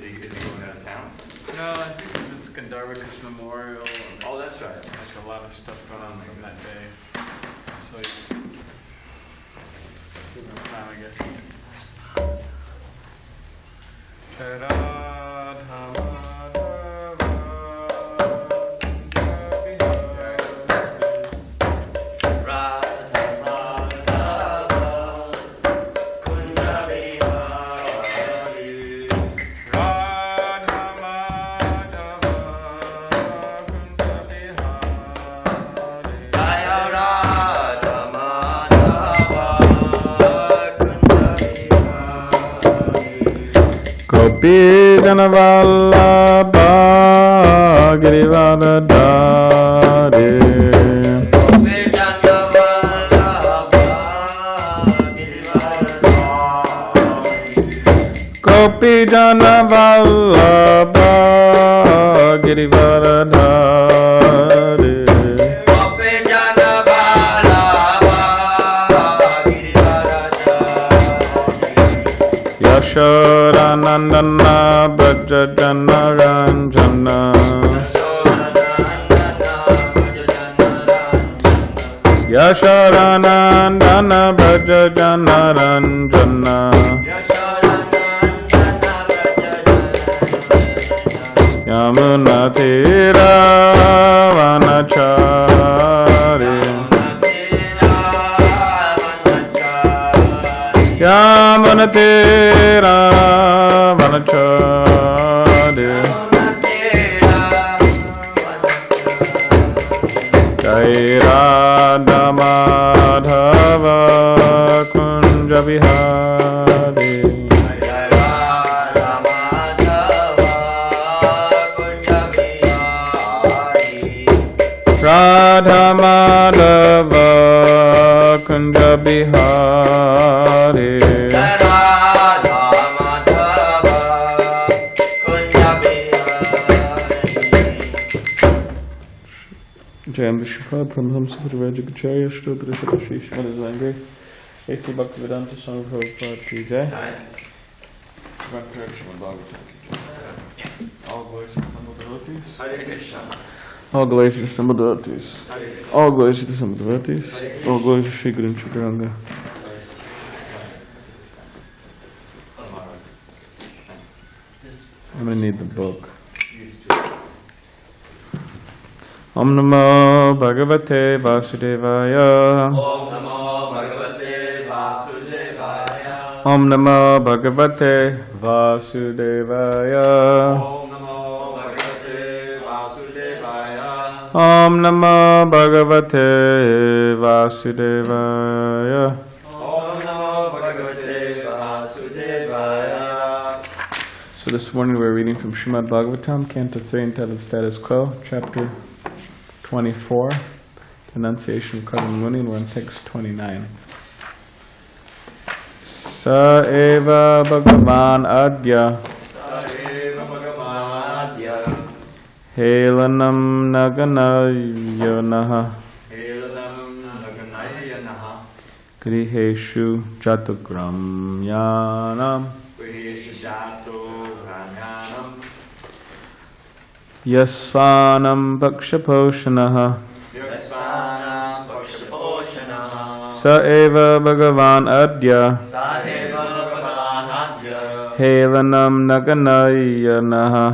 he going out of town? No, I think it's Gandharva's memorial. Oh, that's right. Like a lot of stuff going on from that day. So give him time, I guess. Janavallabha Girivardhari Gopi Janavallabha Girivardhari Yashodanandana Brajajana Ranjana Yashodanandana Brajajana Ranjana Yamuna Tira Vanachari Yamuna Tira Vanachari Jai Radha Madhava Kunja Vihari Radha Madhava Kunja Bihari Jayam Vishwapa Pramhamsa Parivajagacharya Stottra Sarashish Manazan Grace A.C. Bhaktivedanta Swami Prabhupada Ki Jai Srimad Bhagavatam Ki Jai All glories to the assembled devotees. Hare Krishna. All glories to the assembled devotees. All glories to the assembled devotees. All glories to Shri Guru and Shri Garanga. I'm going to need the book. Om Namo Bhagavate Vasudevaya. Om Namo Bhagavate Vasudevaya. Om Namo Bhagavate Vasudevaya. Om Namo Bhagavate Vasudevaya. Om Namo Bhagavate Vasudevaya. Om Namo Bhagavate Vasudevaya. So this morning we're reading from Srimad Bhagavatam, Canto 3, entitled Status Quo, Chapter 24, Enunciation of Karma Muni, and we're on text 29. Sa eva Bhagavan Adya Helanam Naganayanaha Griheshu Jatugram Yanam Yasvanam Pakshaposhanaha Sa eva Bhagavan Adya Helanam Naganayanaha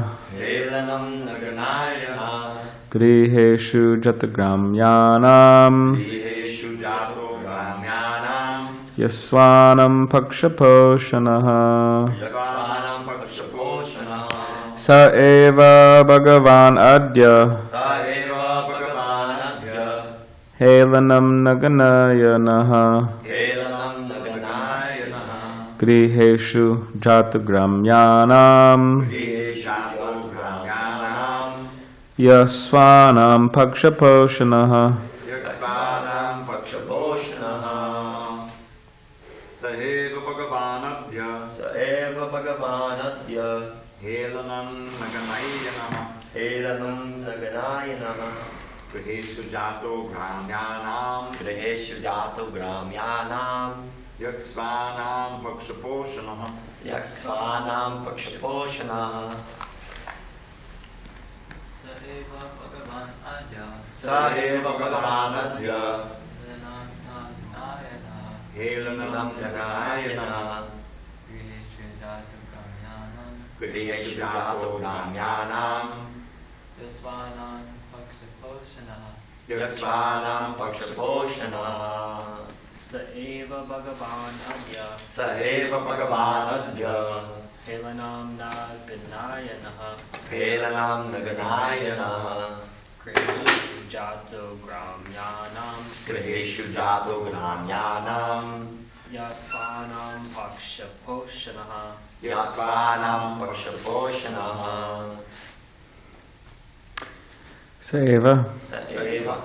Griheshu Jatagram Yanam Yasvanam Pakshaposhanaha Sa eva Bhagavan Adya Helanam Naganayanaha Griheshu Jatagram Yanam Yasvanam Pakshaposhanaha Saheva Bhagavanadya Helanam Naganayanaha Griheshu Jato Gramyanam Yaksvanam pakshaposhanaha. Yaksvanam pakshaposhanaha. Saeva Bhagavan Adya Sa eva bhagavanadya. Nayana Helanam janayana. Griheshridhatu Brahmanam Griheshyato brahmyanam. Yasvanam Pakshaposhanaha Yaksvanam pakshaposhanaha. Saeva Bhagavan Adya Sa eva bhagavanadya. Helanam Naganayanaha Helanam naganayana. Krishu Jato Gramyanam Griheshu jato gramyanam. Yasvanam Pakshaposhanaha Yaksvanam pakshaposhanaha. Saeva, Saeva.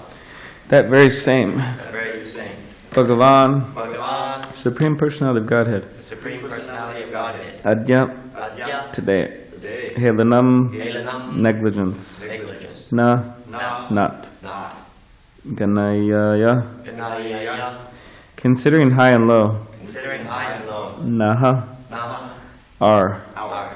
that very same The very same. Bhagavan, Bhagavan, Supreme Personality of Godhead, the Supreme Personality of Godhead. Adya, Adya, today, today. Helanam, Helanam, negligence, negligence. Na, Na, not, not. Ganayaya, Ganayaya, considering high and low, considering high and low. Naha, Naha, are, our.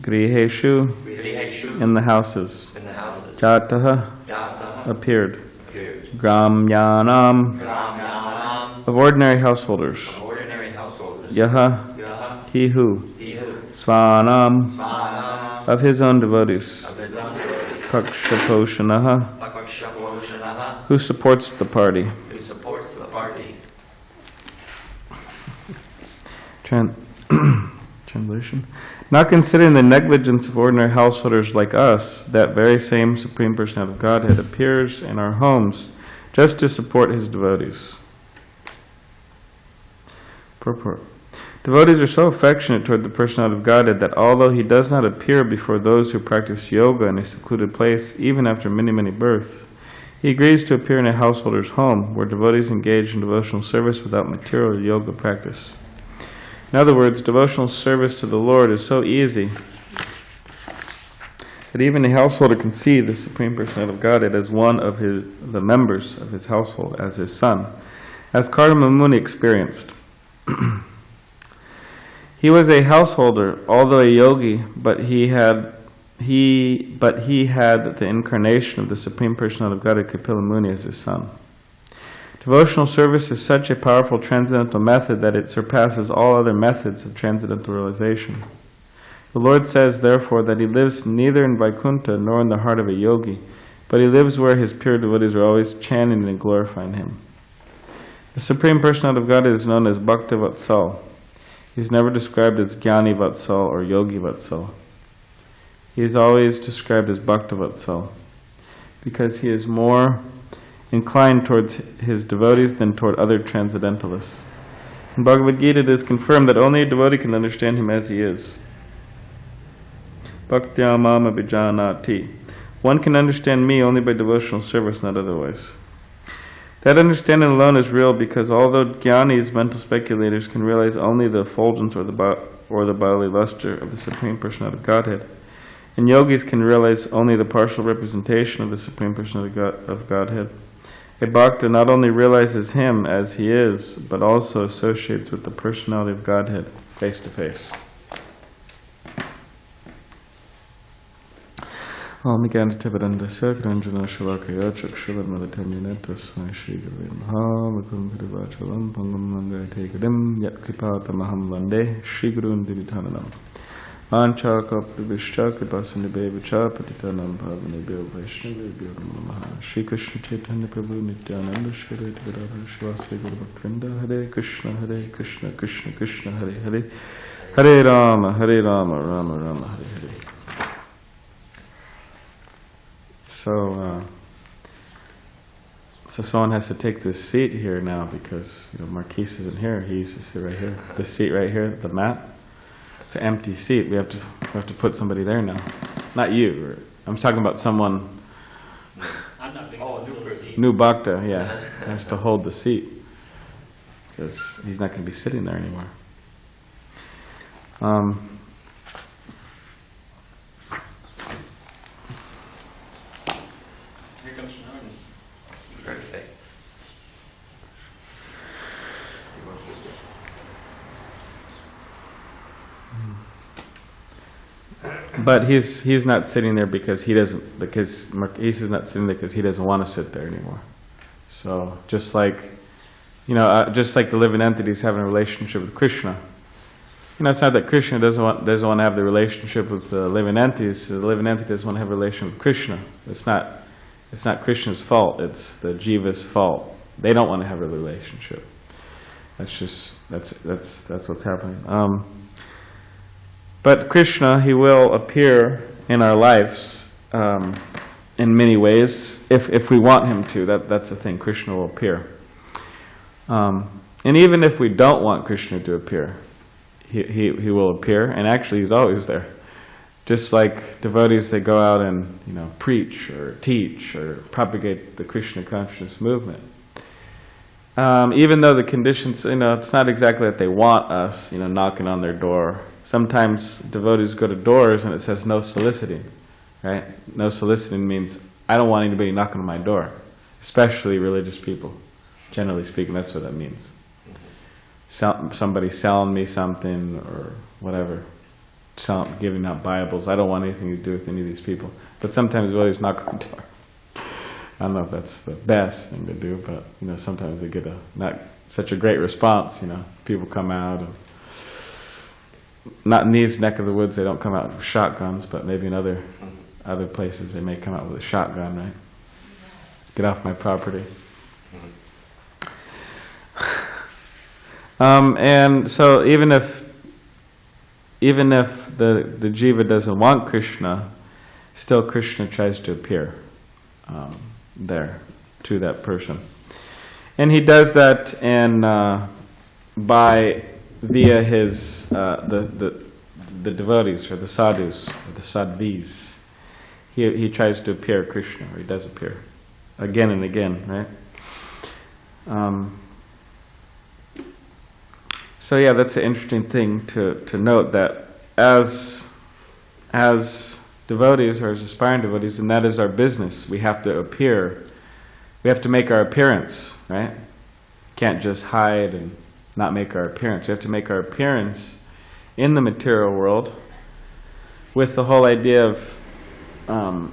Griheshu, Griheshu, in the houses, in the houses. Jataha, Jataha, appeared, appeared. Gramyanam, Gramyanam, of ordinary householders, of ordinary householders. Yaha, Yaha, he who, he who. Svanam, Svanam, of his own devotees, of his own devotees. Pakshaposhanaha, Pakshaposhanaha, who supports the party. who supports the party. Translation. Not considering the negligence of ordinary householders like us, that very same Supreme Personality of Godhead appears in our homes just to support his devotees. Purport. Devotees are so affectionate toward the Personality of Godhead that although he does not appear before those who practice yoga in a secluded place, even after many, many births, he agrees to appear in a householder's home where devotees engage in devotional service without material yoga practice. In other words, devotional service to the Lord is so easy that even a householder can see the Supreme Personality of Godhead as one of the members of his household, as his son, as Karma Muni experienced. He was a householder, although a yogi, but he had the incarnation of the Supreme Personality of Godhead, Kapila Muni, as his son. Devotional service is such a powerful transcendental method that it surpasses all other methods of transcendental realization. The Lord says, therefore, that he lives neither in Vaikuntha nor in the heart of a yogi, but he lives where his pure devotees are always chanting and glorifying him. The Supreme Personality of God is known as Bhakti Vatsal. He is never described as Jnani Vatsal or Yogi Vatsal. He is always described as Bhakti Vatsal, because he is more inclined towards his devotees than toward other transcendentalists. In Bhagavad Gita it is confirmed that only a devotee can understand him as he is. Bhaktya mam abhijanati. One can understand me only by devotional service, not otherwise. That understanding alone is real because although jnanis, mental speculators, can realize only the effulgence or the bodily luster of the Supreme Personality of Godhead, and yogis can realize only the partial representation of the Supreme Personality of Godhead, a bhakta not only realizes him as he is, but also associates with the Personality of Godhead face to face. Om Gyanatipadandasya Granjana Shalakaya Chakshuvad Malatamina Tasmai Shri Guru Maha Vakum Padivachalam Pangam Mangai Tegadim Yat Kripatamaham Vande Shri Gurun Divitananam Mancha Kapavishcha Kripasanibe Vicha Patitanam Bhavanebhyo Vaishnavebhyo Namaha Shri Krishna Chaitanya Prabhu Nityananda Shri Advaita Gadadhara Shivasri Guru Bhaktivinoda Hare Krishna Krishna Krishna Hare Hare Hare Rama Rama Rama Hare Hare. So someone has to take this seat here now because Marquise isn't here. He used to sit right here. The seat right here, the mat. It's an empty seat. We have to put somebody there now. Not you. I'm talking about someone. I'm not big enough to fill the seat. New bhakta, yeah, has to hold the seat because he's not going to be sitting there anymore. Here comes Shannon. Perfect. He wants it. But he's not sitting there because he doesn't, because Marquise is not sitting there because he doesn't want to sit there anymore. So just like, just like the living entities having a relationship with Krishna. It's not that Krishna doesn't want to have the relationship with the living entities. The living entity doesn't want to have a relationship with Krishna. It's not Krishna's fault. It's the jiva's fault. They don't want to have a relationship. That's what's happening. But Krishna, he will appear in our lives in many ways if we want him to. That's the thing. Krishna will appear. And even if we don't want Krishna to appear, he will appear, and actually he's always there. Just like devotees, they go out and preach or teach or propagate the Krishna consciousness movement. Even though the conditions, it's not exactly that they want us, knocking on their door. Sometimes devotees go to doors and it says no soliciting, right? No soliciting means I don't want anybody knocking on my door, especially religious people. Generally speaking, that's what that means. Somebody selling me something or whatever, giving out Bibles. I don't want anything to do with any of these people. But sometimes devotees knock on the door. I don't know if that's the best thing to do, but sometimes they get not such a great response. People come out, and not in these neck of the woods they don't come out with shotguns, but maybe in other places they may come out with a shotgun, right? Get off my property. And so even if the jiva doesn't want Krishna, still Krishna tries to appear there to that person, and he does that via his the devotees or the sadhus or the sadhvis. He tries to appear Krishna, or he does appear again and again, right? So yeah, that's an interesting thing to note, that as devotees or as aspiring devotees, and that is our business, we have to appear. We have to make our appearance, right? Can't just hide and not make our appearance. We have to make our appearance in the material world with the whole idea of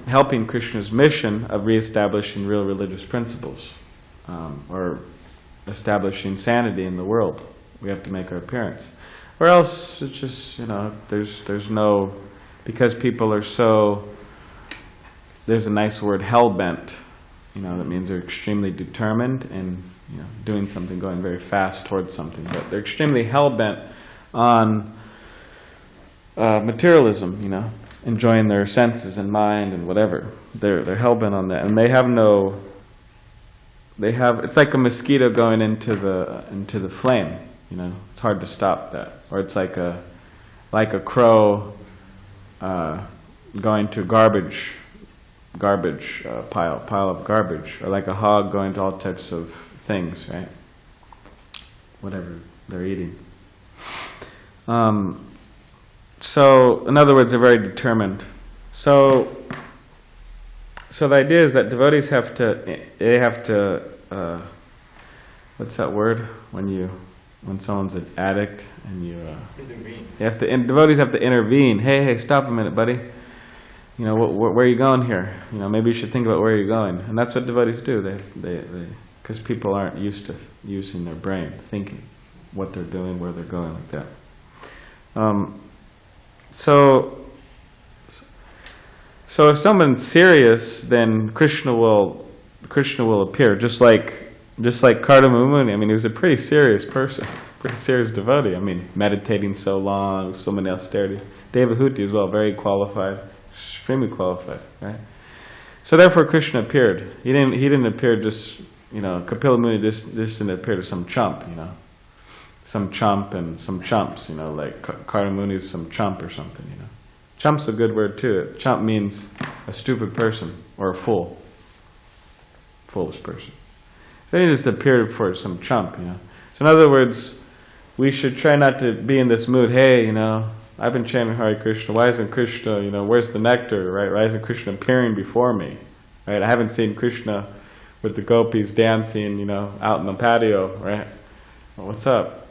helping Krishna's mission of reestablishing real religious principles, or establishing sanity in the world. We have to make our appearance, or else it's just there's no, because people are so, there's a nice word, hell-bent, that means they're extremely determined and doing something, going very fast towards something, but they're extremely hell-bent on materialism, enjoying their senses and mind and whatever. They're hell-bent on that, and it's like a mosquito going into the flame. It's hard to stop that. Or it's like a crow going to garbage pile of garbage, or like a hog going to all types of things, right? Whatever they're eating. So, in other words, they're very determined. So the idea is that devotees have to what's that word when someone's an addict and intervene. Devotees have to intervene. Hey, stop a minute, buddy. Where are you going here? Maybe you should think about where you're going. And that's what devotees do. They because people aren't used to using their brain, thinking what they're doing, where they're going, like that. So if someone's serious, then Krishna will appear, just like Kardama Muni. He was a pretty serious person, pretty serious devotee. Meditating so long, so many austerities. Devahuti as well, very qualified, extremely qualified, right? So therefore Krishna appeared. He didn't appear just, Kapila Muni just didn't appear to some chump, some chump and some chumps, like Kardama Muni is some chump or something, Chump's a good word too. Chump means a stupid person or a fool, foolish person. So he just appeared for some chump, So in other words, we should try not to be in this mood, hey, I've been chanting Hare Krishna, why isn't Krishna, where's the nectar, right? Why isn't Krishna appearing before me, right? I haven't seen Krishna with the gopis dancing, out in the patio, right? Well, what's up?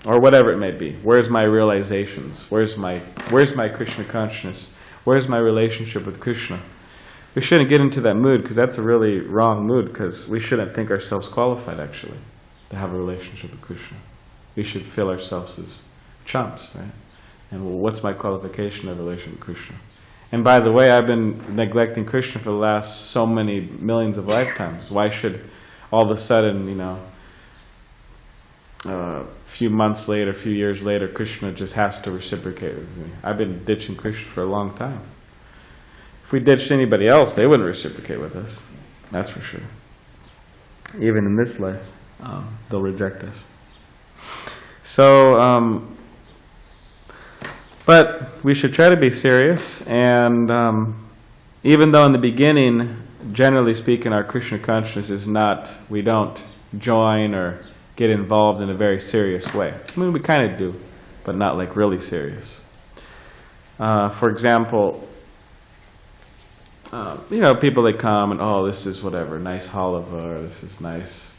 or whatever it may be. Where's my realizations? Where's my Krishna consciousness? Where's my relationship with Krishna? We shouldn't get into that mood, because that's a really wrong mood, because we shouldn't think ourselves qualified, actually, to have a relationship with Krishna. We should feel ourselves as chumps, right? And what's my qualification of relation with Krishna? And by the way, I've been neglecting Krishna for the last so many millions of lifetimes. Why should all of a sudden, a few months later, a few years later, Krishna just has to reciprocate with me? I've been ditching Krishna for a long time. If we ditched anybody else, they wouldn't reciprocate with us. That's for sure. Even in this life, they'll reject us. So, but we should try to be serious, and even though in the beginning, generally speaking, our Krishna consciousness is not, we don't join or get involved in a very serious way. I mean, we kind of do, but not like really serious. For example, people that come and, oh, this is whatever, nice halava, or this is nice,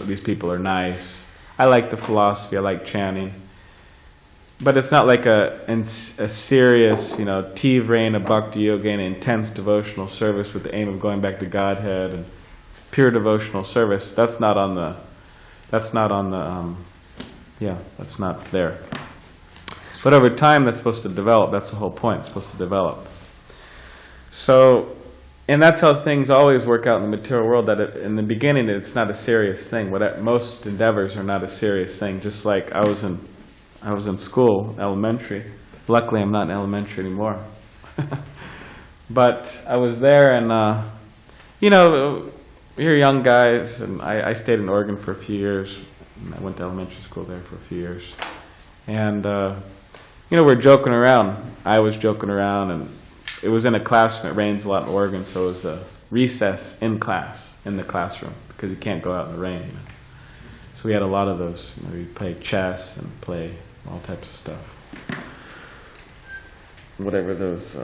these people are nice. I like the philosophy, I like chanting. But it's not like a serious, Tivrena Bhakti Yoga, an intense devotional service with the aim of going back to Godhead and pure devotional service. That's not there. But over time, that's supposed to develop. That's the whole point. It's supposed to develop. So, and that's how things always work out in the material world. That in the beginning, it's not a serious thing. Most endeavors are not a serious thing. Just like I was in school, elementary. Luckily, I'm not in elementary anymore. But I was there, and we're young guys, and I stayed in Oregon for a few years. I went to elementary school there for a few years, and we're joking around. I was joking around, and it was in a classroom. It rains a lot in Oregon, so it was a recess in class, in the classroom, because you can't go out in the rain. So we had a lot of those. We played chess and play all types of stuff. Whatever those,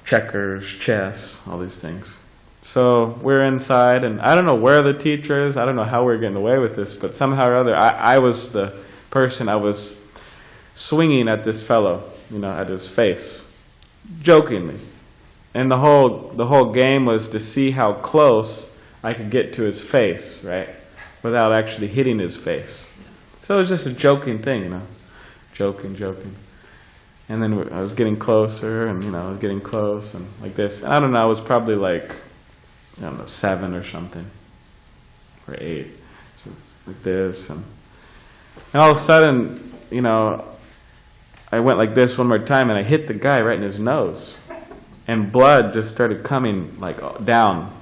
checkers, chess, all these things. So we're inside, and I don't know where the teacher is. I don't know how we're getting away with this, but somehow or other, I was the person. I was swinging at this fellow, at his face, jokingly. And the whole game was to see how close I could get to his face, right, without actually hitting his face. So it was just a joking thing, joking. And then I was getting closer, and I was getting close, and like this. And I don't know, I was probably like, 7 or something, or 8, so like this, and all of a sudden, I went like this one more time, and I hit the guy right in his nose, and blood just started coming like down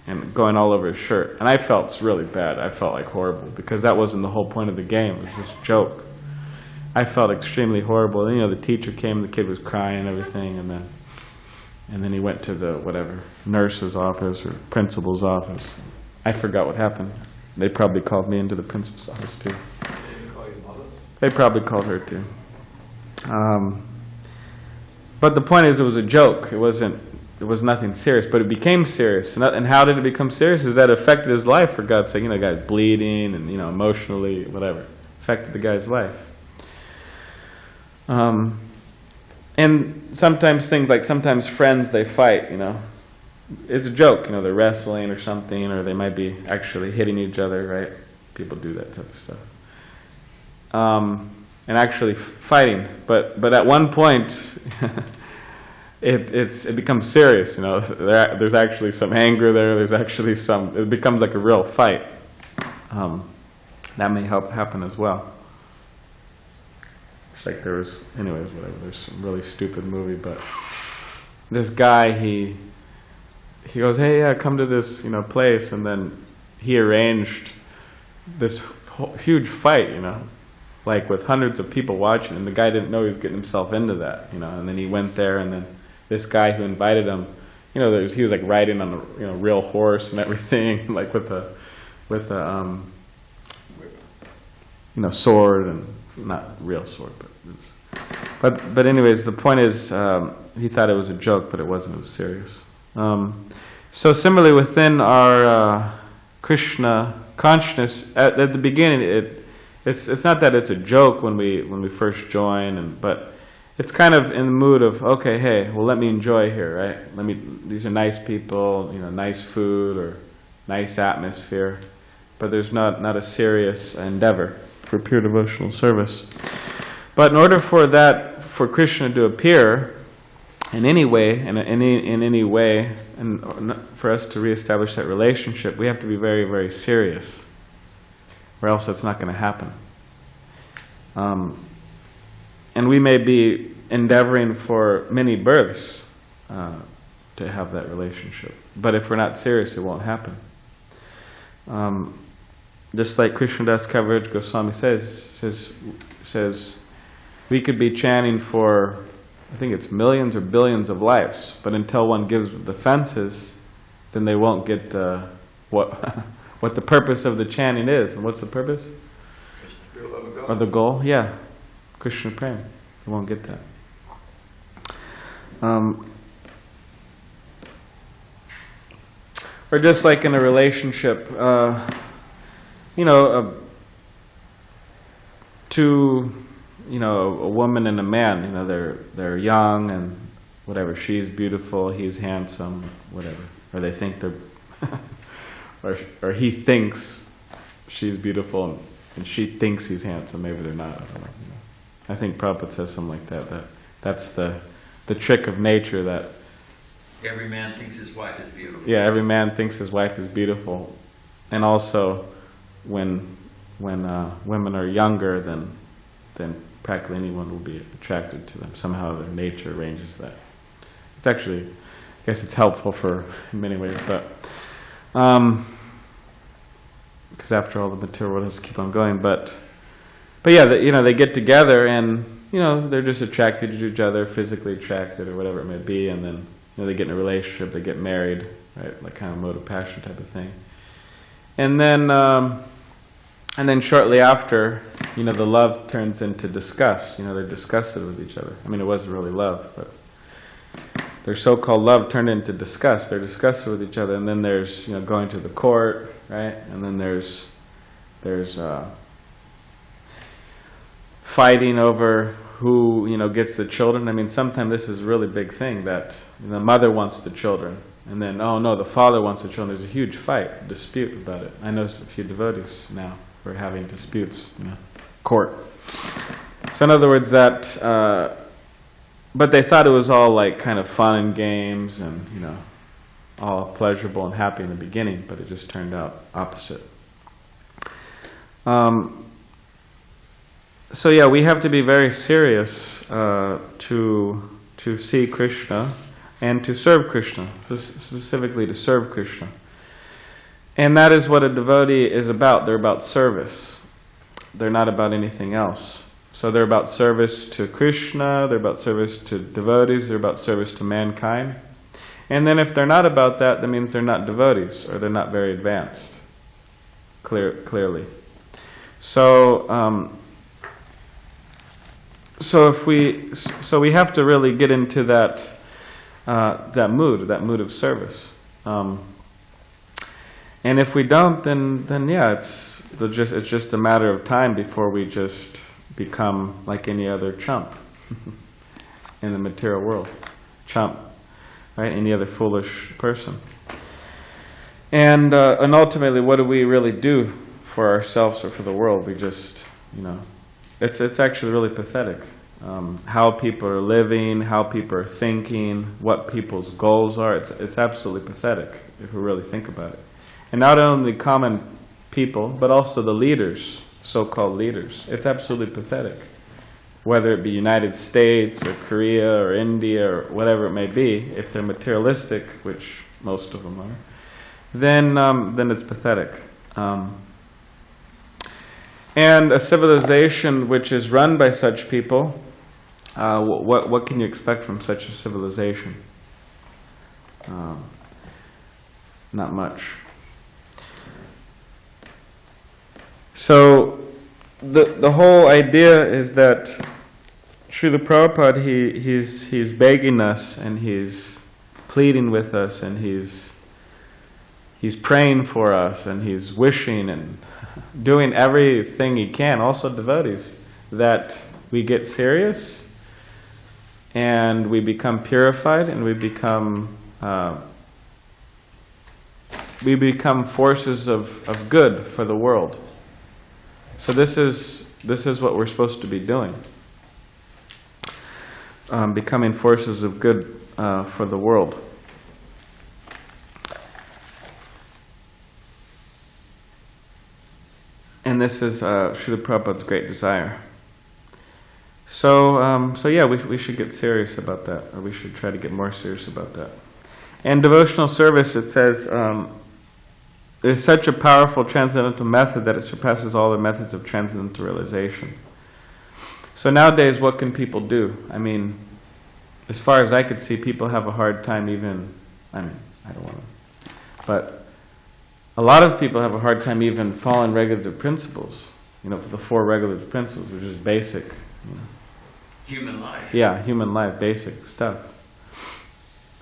and going all over his shirt, and I felt really bad. I felt like horrible, because that wasn't the whole point of the game. It was just a joke. I felt extremely horrible. And, the teacher came, the kid was crying and everything, and then he went to the nurse's office or principal's office. I forgot what happened. They probably called me into the principal's office too. They probably called her too. But the point is, it was a joke. It was nothing serious, but it became serious. And how did it become serious? Is that it affected his life, for God's sake. The guy's bleeding and, emotionally, whatever. Affected the guy's life. And sometimes sometimes friends, they fight, It's a joke, they're wrestling or something, or they might be actually hitting each other, right? People do that type of stuff. And actually fighting. But at one point, it becomes serious, There's actually some anger there. There's actually it becomes like a real fight. That may happen as well. Like there was, anyways, whatever. There's some really stupid movie, but this guy, he goes, hey, yeah, come to this, place, and then he arranged this huge fight, like with hundreds of people watching, and the guy didn't know he was getting himself into that, and then he went there, and then this guy who invited him, he was like riding on a real horse and everything, like with a sword, and not real sword, but anyways, the point is, he thought it was a joke, but it wasn't. It was serious. So similarly, within our Krishna consciousness, at the beginning, it's not that it's a joke when we first join, but it's kind of in the mood of, okay, hey, well, let me enjoy here, right? These are nice people, nice food or nice atmosphere, but there's not a serious endeavor for pure devotional service. But in order for Krishna to appear in any way, in any way, and for us to reestablish that relationship, we have to be very, very serious, or else it's not going to happen. And we may be endeavoring for many births to have that relationship, but if we're not serious, it won't happen. Just like Krishnadas Kaviraj Goswami says, we could be chanting for, I think it's millions or billions of lives, but until one gives the fences, then they won't get what the purpose of the chanting is. And what's the purpose? Or the goal? Yeah, Krishna Prem. They won't get that. Or just like in a relationship, a woman and a man, they're young and whatever, she's beautiful, he's handsome, whatever, or they think they're, or he thinks she's beautiful and she thinks he's handsome, maybe they're not, I don't know. I think Prabhupada says something like that's the trick of nature, that every man thinks his wife is beautiful. Yeah, every man thinks his wife is beautiful. And also, when women are younger, then practically anyone will be attracted to them. Somehow their nature arranges that. It's actually, I guess it's helpful in many ways, but because after all, the material world has to keep on going. But yeah, they get together and they're just attracted to each other, physically attracted or whatever it may be, and then they get in a relationship, they get married, right? Like kind of mode of passion type of thing. And then shortly after, the love turns into disgust. They're disgusted with each other. I mean, it wasn't really love, but their so-called love turned into disgust. They're disgusted with each other, and then there's going to the court, right? And then there's fighting over who gets the children. I mean, sometimes this is a really big thing, that the mother wants the children, and then the father wants the children. There's a huge fight, dispute about it. I know a few devotees now who are having disputes in a court. So in other words, but they thought it was all like kind of fun and games and all pleasurable and happy in the beginning, but it just turned out opposite. So yeah, we have to be very serious to see Krishna and to serve Krishna, specifically to serve Krishna. And that is what a devotee is about. They're about service. They're not about anything else. So they're about service to Krishna, they're about service to devotees, they're about service to mankind. And then if they're not about that, that means they're not devotees, or they're not very advanced, clearly. So we have to really get into that mood of service. And if we don't, then yeah, it's just a matter of time before we just become like any other chump in the material world. Chump, right? Any other foolish person. And ultimately, what do we really do for ourselves or for the world? We just, it's actually really pathetic. How people are living, how people are thinking, what people's goals are. It's absolutely pathetic if we really think about it. And not only common people, but also the leaders, so-called leaders. It's absolutely pathetic. Whether it be United States or Korea or India or whatever it may be, if they're materialistic, which most of them are, then it's pathetic. And a civilization which is run by such people, what can you expect from such a civilization? Not much. So the whole idea is that Srila Prabhupada, he's begging us and he's pleading with us and he's he's praying for us, and he's wishing and doing everything he can, also devotees, that we get serious and we become purified and we become forces of good for the world. So this is what we're supposed to be doing. Becoming forces of good for the world. And this is Srila Prabhupada's great desire. So yeah, we should get serious about that, or we should try to get more serious about that. And devotional service, it says, is such a powerful transcendental method that it surpasses all the methods of transcendental realization. So nowadays, what can people do? I mean, as far as I could see, people have a hard time even, I don't want to, but a lot of people have a hard time even following regulative principles, the 4 regulative principles, which is basic. Human life. Yeah, human life, basic stuff.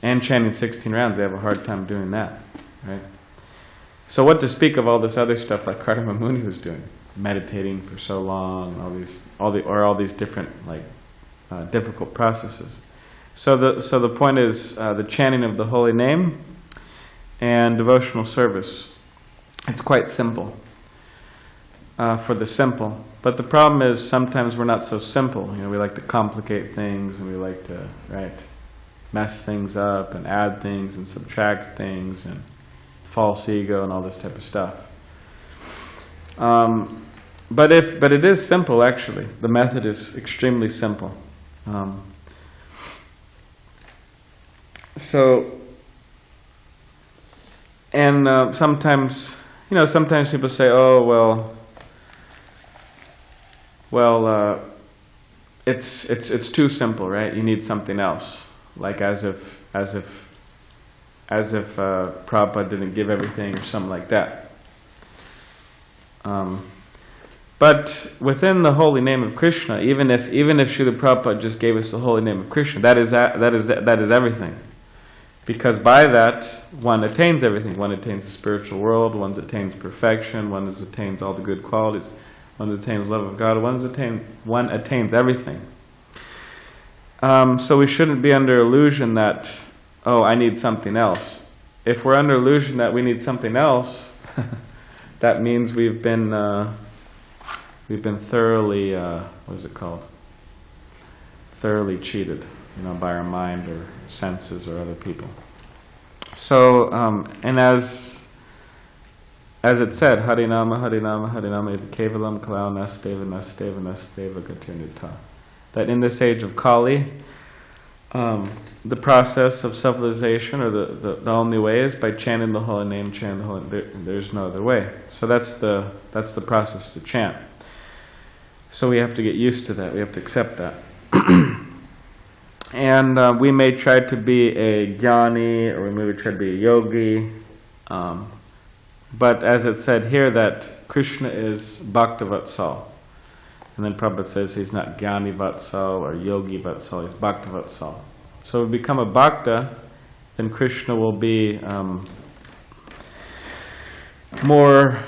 And chanting 16 rounds, they have a hard time doing that, right? So what to speak of all this other stuff like Kardama Muni was doing, meditating for so long, and all these different difficult processes. So the point is the chanting of the holy name and devotional service. It's quite simple for the simple, but the problem is sometimes we're not so simple. We like to complicate things, and we like to mess things up and add things and subtract things and false ego and all this type of stuff. But it is simple, actually. The method is extremely simple. Sometimes people say, "Oh, well, it's too simple, right? You need something else." Like as if Prabhupada didn't give everything or something like that. But within the holy name of Krishna, even if Srila Prabhupada just gave us the holy name of Krishna, that is everything. Because by that, one attains everything. One attains the spiritual world, one attains perfection, one attains all the good qualities, one attains love of God, one attains everything. So we shouldn't be under illusion that, I need something else. If we're under illusion that we need something else, that means we've been thoroughly, thoroughly cheated, by our mind or senses or other people. So, and as it said, Harinama, Harinama, Harinama, Kevalam, Kalau, Nasdeva, Nasdeva, Nasdeva, Gatirnita. That in this age of Kali, the process of civilization, or the only way, is by chanting the holy name, chanting the holy name. There's no other way. So that's the process to chant. So we have to get used to that. We have to accept that. And we may try to be a jnani, or we may try to be a yogi. But as it said here, that Krishna is Bhaktavatsal. And then Prabhupada says he's not Jnani Vatsal or Yogi Vatsal, he's Bhakta Vatsal. So if we become a Bhakta, then Krishna will be more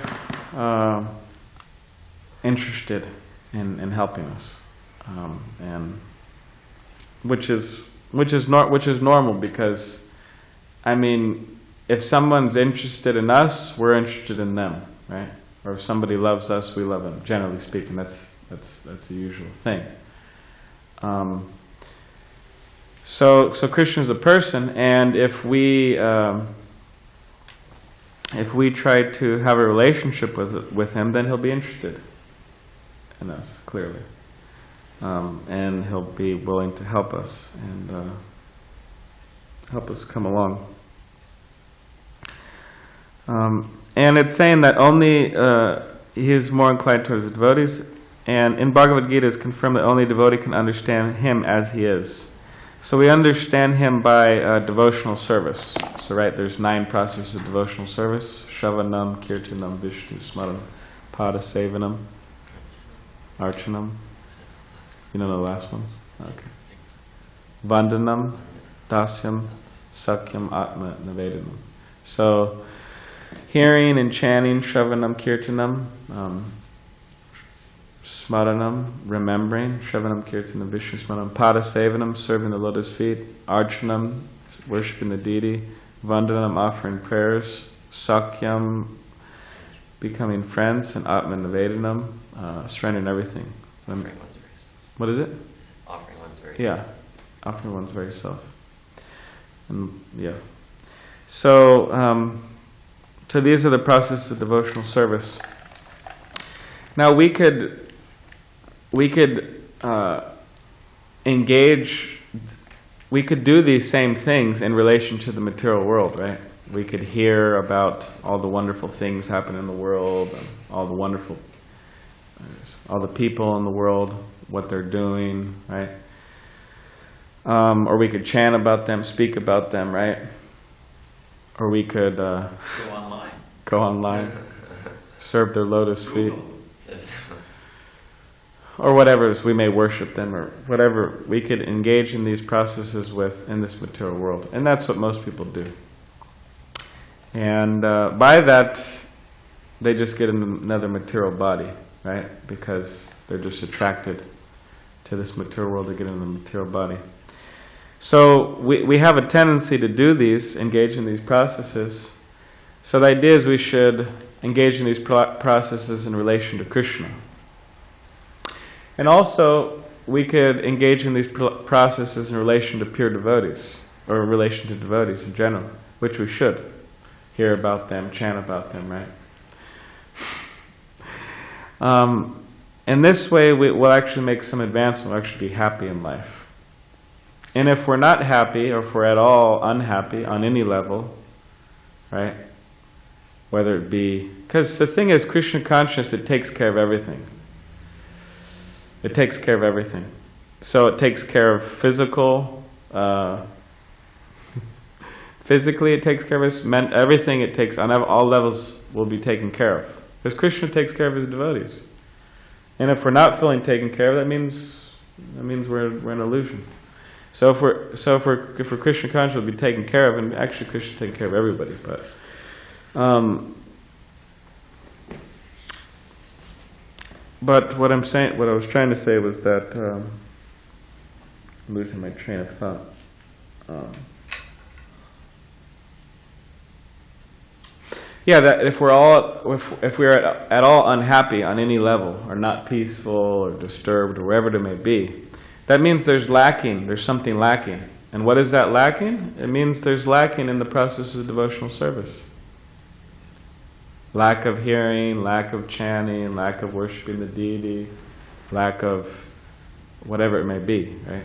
interested in helping us, and which is normal, because if someone's interested in us, we're interested in them, right? Or if somebody loves us, we love them. Generally speaking, that's the usual thing. So Krishna is a person, and if we try to have a relationship with him, then he'll be interested in us, clearly, and he'll be willing to help us and help us come along. And it's saying that only he is more inclined towards the devotees. And in Bhagavad Gita is confirmed that only a devotee can understand him as he is. So we understand him by devotional service. So there's 9 processes of devotional service: Shravanam, Kirtanam, Vishnu Smaranam, Pada Sevanam, Archanam. You know the last ones? Okay. Vandanam, Dasyam, Sakyam, Atma, Nivedanam. So hearing and chanting, shravanam, kirtanam, smaranam, remembering, shravanam, kirtanam, Vishnu smaranam, padasevanam, serving the lotus feet, archanam, worshiping the deity, vandanam, offering prayers, sakyam, becoming friends, and atman nivedanam, surrendering everything. Offering one's very self. What is it? Offering one's very Yeah, self. offering one's very self. And yeah. So, so these are the processes of devotional service. Now we could engage. We could do these same things in relation to the material world, right? We could hear about all the wonderful things happen in the world, and all the people in the world, what they're doing, right? Or we could chant about them, speak about them, right? Or we could Go online. go online, serve their lotus feet, or whatever we may worship them, or whatever we could engage in these processes with in this material world. And that's what most people do. And by that, they just get another material body, right? Because they're just attracted to this material world, they get in the material body. So we have a tendency to do these, engage in these processes. So the idea is we should engage in these processes in relation to Krishna. And also, we could engage in these processes in relation to pure devotees, or in relation to devotees in general, which we should. Hear about them, chant about them, right? In this way, we'll actually make some advancement, we'll actually be happy in life. And if we're not happy, or if we're at all unhappy on any level, right? Whether it be... Because the thing is, Krishna consciousness, it takes care of everything. It takes care of everything. So it takes care of physical... physically it takes care of us, everything it takes, on all levels will be taken care of. Because Krishna takes care of his devotees. And if we're not feeling taken care of, that means we're an illusion. So if we're Krishna conscious, we'll be taken care of, and actually Krishna taking care of everybody. But what I was trying to say was that I'm losing my train of thought. Yeah, that if we're at all unhappy on any level, or not peaceful, or disturbed, or wherever it may be, that means there's something lacking. And what is that lacking? It means there's lacking in the process of devotional service. Lack of hearing, lack of chanting, lack of worshiping the deity, lack of whatever it may be, right?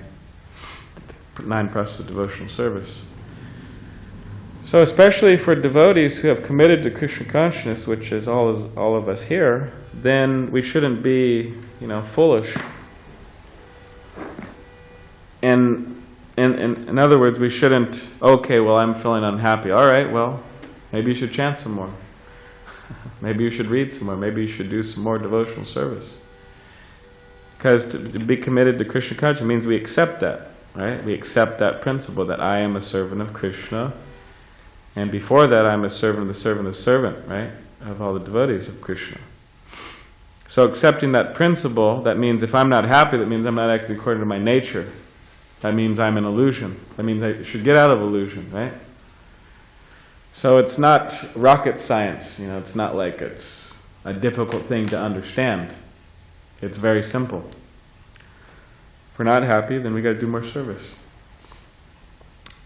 9 processes of devotional service. So especially for devotees who have committed to Krishna consciousness, which is all of us here, then we shouldn't be, foolish. And in other words, we shouldn't, okay, well, I'm feeling unhappy. All right, well, maybe you should chant some more. Maybe you should read some more. Maybe you should do some more devotional service. Because to be committed to Krishna consciousness means we accept that, right? We accept that principle that I am a servant of Krishna. And before that, I'm a servant of the servant of the servant, right? Of all the devotees of Krishna. So accepting that principle, that means if I'm not happy, that means I'm not acting according to my nature. That means I'm an illusion. That means I should get out of illusion, right? So it's not rocket science, it's not like it's a difficult thing to understand. It's very simple. If we're not happy, then we got to do more service.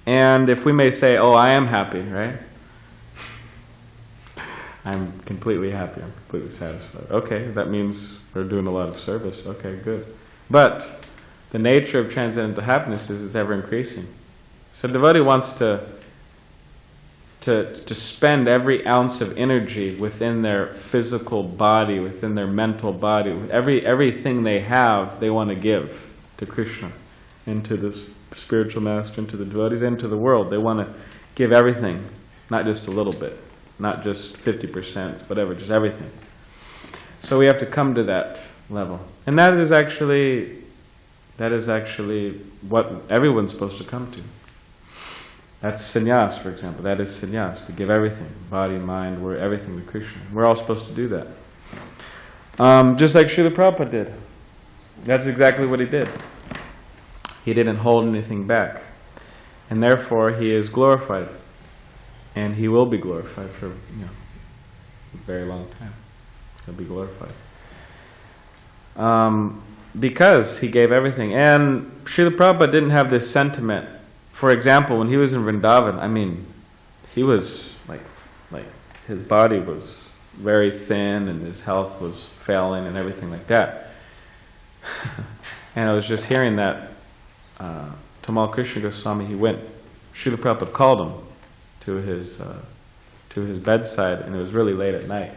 And if we may say, oh, I am happy, right? I'm completely happy, I'm completely satisfied. Okay, that means we're doing a lot of service. Okay, good. But the nature of transcendental happiness is it's ever increasing. So the devotee wants to spend every ounce of energy within their physical body, within their mental body, everything they have, they want to give to Krishna, into this spiritual master, into the devotees, into the world. They want to give everything, not just a little bit, not just 50%, whatever, just everything. So we have to come to that level. And that is actually what everyone's supposed to come to. That's sannyas, for example. That is sannyas, to give everything, body, mind, everything to Krishna. We're all supposed to do that. Just like Srila Prabhupada did. That's exactly what he did. He didn't hold anything back. And therefore, he is glorified. And he will be glorified for a very long time. He'll be glorified. Because he gave everything. And Srila Prabhupada didn't have this sentiment. For example, when he was in Vrindavan, he was like his body was very thin and his health was failing and everything like that. And I was just hearing that Tamal Krishna Goswami, Srila Prabhupada called him to his bedside, and it was really late at night.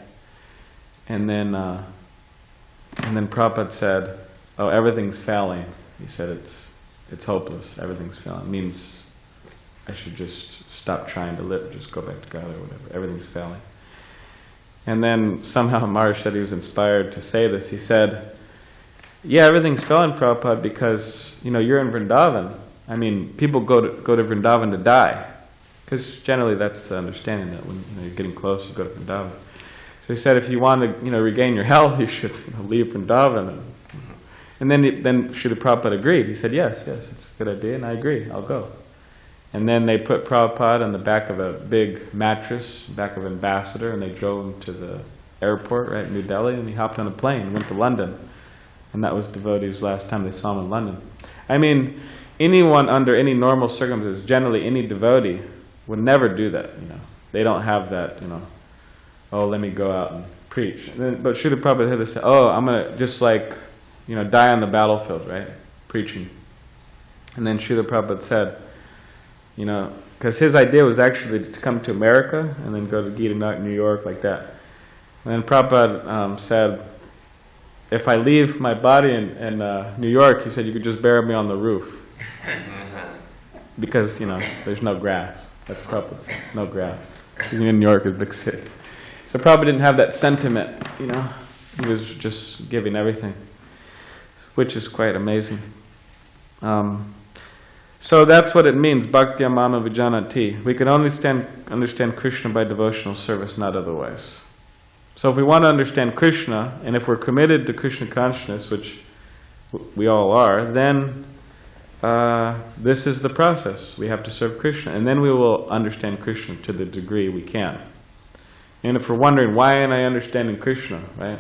And then Prabhupada said, "Oh, everything's failing." He said, "It's hopeless. Everything's failing. It means I should just stop trying to live, just go back to God or whatever. Everything's failing." And then somehow Maharaj said he was inspired to say this. He said, "Yeah, everything's failing, Prabhupada, because you're in Vrindavan. People go to Vrindavan to die, because generally that's the understanding that when you're getting close, you go to Vrindavan." So he said, if you want to regain your health, you should leave Vrindavan. And then Srila Prabhupada agreed. He said, yes, it's a good idea, and I agree, I'll go. And then they put Prabhupada on the back of a big mattress, back of Ambassador, and they drove him to the airport, right, in New Delhi, and he hopped on a plane and went to London. And that was devotees' last time they saw him in London. Anyone under any normal circumstances, generally any devotee, would never do that, They don't have that, oh, let me go out and preach. But Srila Prabhupada had to say, oh, I'm going to just die on the battlefield, right? Preaching. And then Srila Prabhupada said, because his idea was actually to come to America and then go to Gita New York, like that. And then Prabhupada said, if I leave my body in New York, he said, you could just bury me on the roof. Because, there's no grass. That's Prabhupada said, no grass. New York is a big city. So Prabhupada didn't have that sentiment, He was just giving everything, which is quite amazing. So that's what it means, bhakti mama vijanati. We can only understand Krishna by devotional service, not otherwise. So if we want to understand Krishna, and if we're committed to Krishna consciousness, which we all are, then this is the process. We have to serve Krishna, and then we will understand Krishna to the degree we can. And if we're wondering, why am I understanding Krishna, right?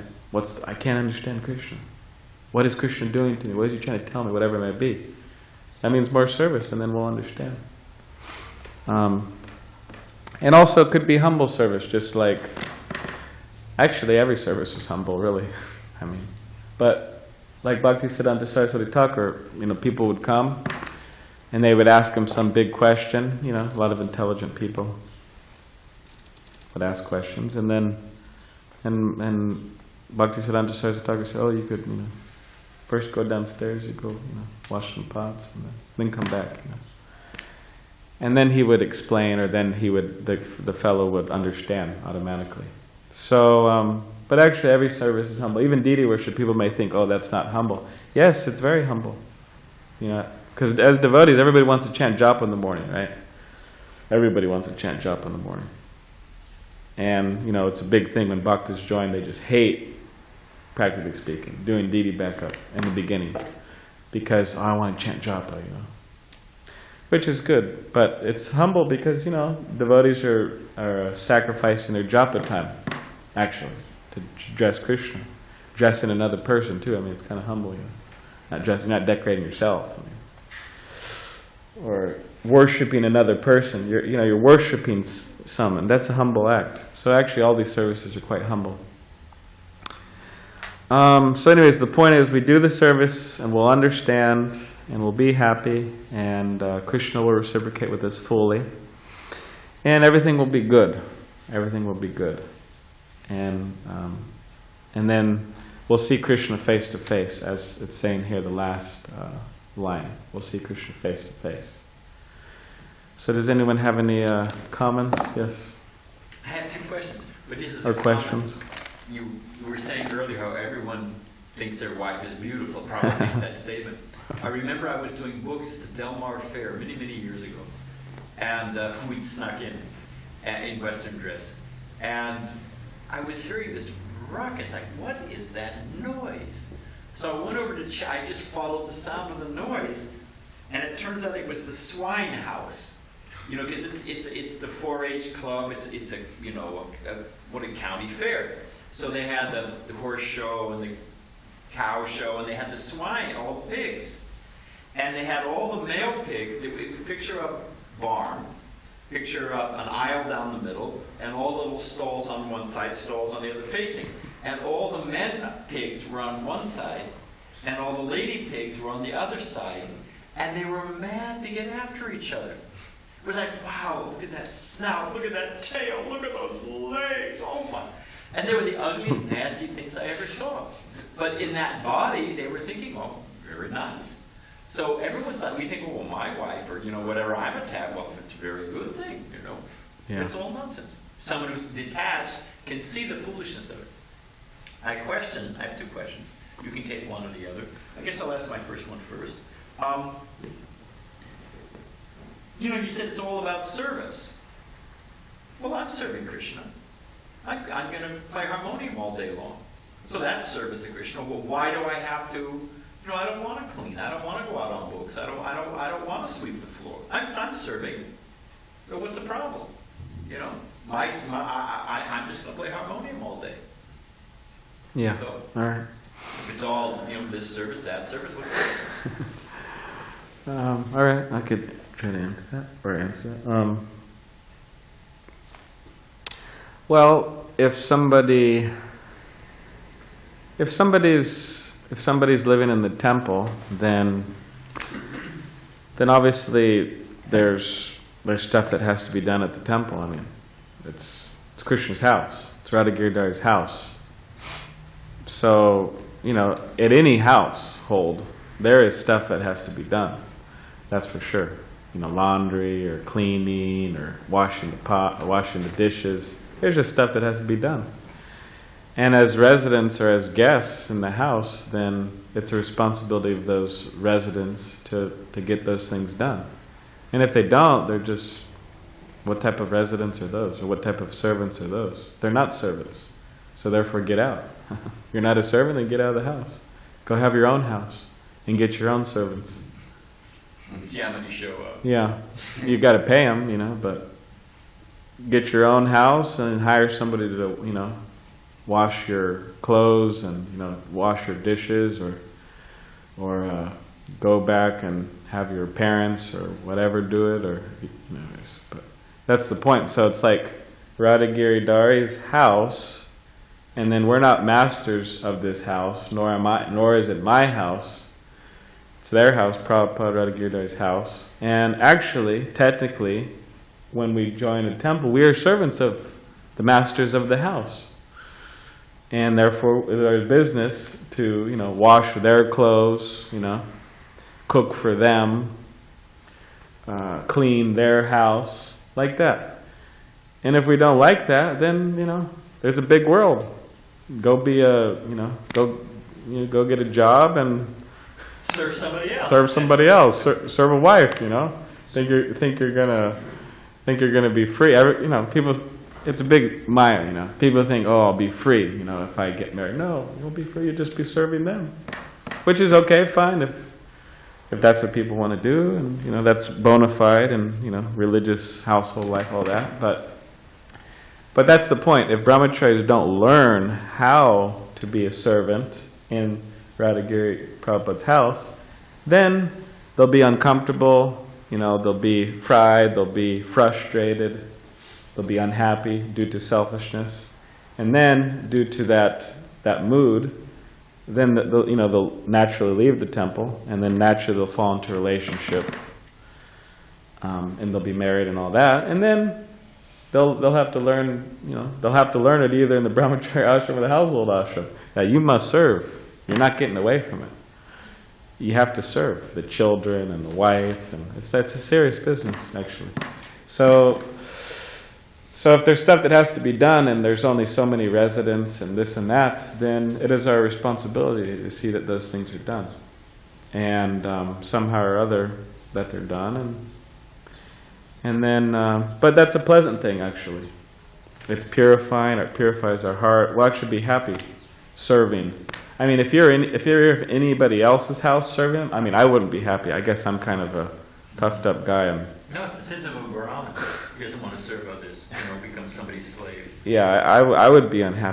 I can't understand Krishna. What is Krishna doing to me? What is he trying to tell me? Whatever it may be. That means more service, and then we'll understand. And also it could be humble service, just like, actually every service is humble, really. But like Bhaktisiddhanta Saraswati Thakur, people would come, and they would ask him some big question, a lot of intelligent people would ask questions, and then Bhaktisiddhanta Saraswati Thakur said, oh, you could, first go downstairs, you go, wash some pots, and then come back, And then he would explain, or then the fellow would understand automatically. So, but actually every service is humble. Even deity worship, people may think, oh, that's not humble. Yes, it's very humble. Because as devotees, everybody wants to chant japa in the morning, right? Everybody wants to chant japa in the morning. And, it's a big thing when bhaktas join, they just hate, practically speaking, doing deity backup in the beginning. Because, I want to chant japa, Which is good, but it's humble because, devotees are sacrificing their japa time, actually, to dress Krishna. Dressing another person, too. It's kind of humble, You're not decorating yourself. Or worshipping another person. You're worshipping someone. That's a humble act. So actually all these services are quite humble. So anyways, the point is we do the service and we'll understand and we'll be happy, and Krishna will reciprocate with us fully. And everything will be good. Everything will be good. And then we'll see Krishna face to face, as it's saying here, the last line. We'll see Krishna face to face. So does anyone have any comments? Yes? I have two questions. But this is Or a comment. questions? You were saying earlier how everyone thinks their wife is beautiful. Prabhu makes that statement. I remember I was doing books at the Del Mar Fair many, many years ago. and we'd snuck in Western dress. And I was hearing this ruckus, like, what is that noise? So I went over to check, I just followed the sound of the noise, and it turns out it was the swine house. You know, because it's the 4-H club, it's a you know, what a county fair. So they had the horse show and the cow show, and they had the swine, all the pigs. And they had all the male pigs. They would picture a barn, picture an aisle down the middle, and all the little stalls on one side, stalls on the other facing. And all the men pigs were on one side, and all the lady pigs were on the other side. And they were mad to get after each other. It was like, wow, look at that snout, look at that tail, look at those legs, oh my. And they were the ugliest, nasty things I ever saw. But in that body, they were thinking, oh, very nice. So everyone's like, we think, well, my wife, or, you know, whatever I'm attacked, well, it's a very good thing, you know. Yeah. It's all nonsense. Someone who's detached can see the foolishness of it. I have two questions. You can take one or the other. I guess I'll ask my first one first. You know, you said it's all about service. Well, I'm serving Krishna. I'm going to play harmonium all day long. So that's service to Krishna. Well, why do I have to? You know, I don't want to clean. I don't want to go out on books. I don't want to sweep the floor. I'm serving. So what's the problem? You know, I'm just going to play harmonium all day. Yeah. So, all right. if it's all, you know, this service, that service, what's the difference? All right, I could try to answer that, or answer that. Well, if somebody's living in the temple, then obviously there's stuff that has to be done at the temple. I mean, it's Krishna's house. It's Radha Giridhari's house. So, you know, at any household, there is stuff that has to be done. That's for sure. You know, laundry or cleaning or washing the pot or washing the dishes. There's just stuff that has to be done. And as residents or as guests in the house, then it's a responsibility of those residents to get those things done. And if they don't, they're just, what type of residents are those? Or what type of servants are those? They're not servants. So therefore, get out. You're not a servant, then get out of the house. Go have your own house and get your own servants. See how many show up. Yeah, you got to pay them, you know, but get your own house and hire somebody to, you know, wash your clothes and, you know, wash your dishes, or go back and have your parents or whatever do it, or, you know, but that's the point. So it's like Radha Giridhari's house, and then we're not masters of this house, nor is it my house. It's their house, Prabhupada Radha Giridhari's house. And actually, technically, when we join a temple, we are servants of the masters of the house. And therefore, it's our business to, you know, wash their clothes, you know, cook for them, clean their house, like that. And if we don't like that, then, you know, there's a big world. Go be a, you know, go get a job and Serve somebody else. serve somebody else. Serve a wife, you know. Think you're gonna be free. You know, people. It's a big maya, you know. People think, oh, I'll be free, you know, if I get married. No, you'll be free. You'll just be serving them, which is okay, fine, if that's what people want to do, and, you know, that's bona fide, and, you know, religious household life, all that. But that's the point. If brahmacharis don't learn how to be a servant in Radhagiri Prabhupada's house, then they'll be uncomfortable, you know, they'll be fried, they'll be frustrated, they'll be unhappy due to selfishness, and then due to that mood, then they'll naturally leave the temple, and then naturally they'll fall into a relationship, and they'll be married and all that, and then they'll have to learn, you know, they'll have to learn it either in the brahmachari ashram or the household ashram, that you must serve. You're not getting away from it. You have to serve the children and the wife, and that's a serious business, actually. So if there's stuff that has to be done and there's only so many residents and this and that, then it is our responsibility to see that those things are done. And somehow or other that they're done. And then, but that's a pleasant thing, actually. It's purifying. It purifies our heart. We'll actually be happy serving. I mean, if you're in anybody else's house serving, I mean, I wouldn't be happy. I guess I'm kind of a puffed up guy. No, it's a symptom of Brahman. He doesn't want to serve others, become somebody's slave. Yeah, I would be unhappy.